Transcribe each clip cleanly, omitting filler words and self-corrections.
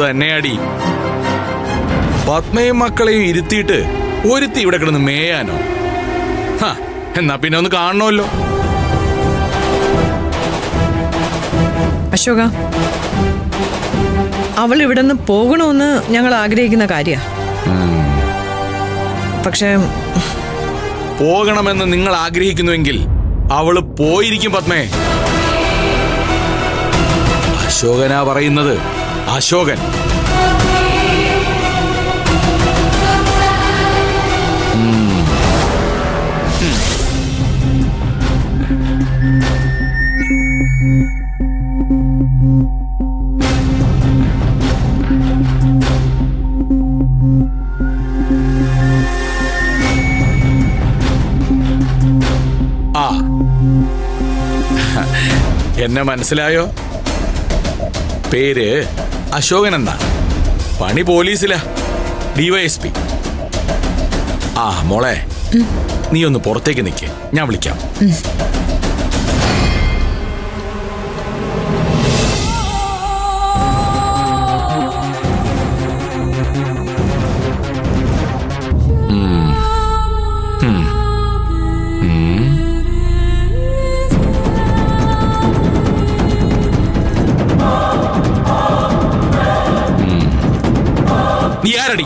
തന്നെയാടി. പത്മയും മക്കളെയും ഇരുത്തിയിട്ട് ഒരുത്തി ഇവിടെ കിടന്ന് മേയാനോ? എന്നാ പിന്നെ ഒന്ന് കാണണമല്ലോ. അശോക, അവൾ ഇവിടെ നിന്ന് പോകണമെന്ന് ഞങ്ങൾ ആഗ്രഹിക്കുന്ന കാര്യ. പക്ഷേ പോകണമെന്ന് നിങ്ങൾ ആഗ്രഹിക്കുന്നുവെങ്കിൽ അവള് പോയിരിക്കും പത്മേ. അശോകനാ പറയുന്നത്. അശോകൻ. എന്നെ മനസ്സിലായോ? പേര് അശോകൻ എന്നാ. പണി പോലീസിലാ, DYSP. മോളെ, നീ ഒന്ന് പുറത്തേക്ക് നിൽക്ക്, ഞാൻ വിളിക്കാം. നീ ആരടി?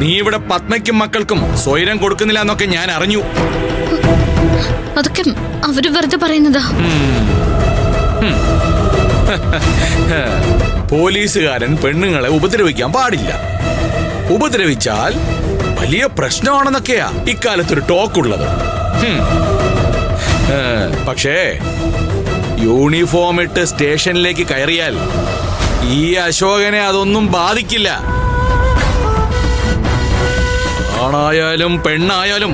നീ ഇവിടെ പത്മയ്ക്കും മക്കൾക്കും സ്വൈരം കൊടുക്കുന്നില്ല എന്നൊക്കെ ഞാൻ അറിഞ്ഞു. അതൊക്കെ അവര് വെറുതെ പറയുന്നതാ. പോലീസുകാരൻ പെണ്ണുങ്ങളെ ഉപദ്രവിക്കാൻ പാടില്ല. ഉപദ്രവിച്ചാൽ വലിയ പ്രശ്നമാണെന്നൊക്കെയാ ഇക്കാലത്തൊരു ടോക്കുള്ളത്. പക്ഷേ യൂണിഫോം ഇട്ട് സ്റ്റേഷനിലേക്ക് കയറിയാൽ ഈ അശോകനെ അതൊന്നും ബാധിക്കില്ല. ആണായാലും പെണ്ണായാലും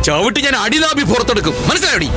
ചവിട്ടി ഞാൻ അടിതാപി പുറത്തെടുക്കും. മനസ്സിലായി?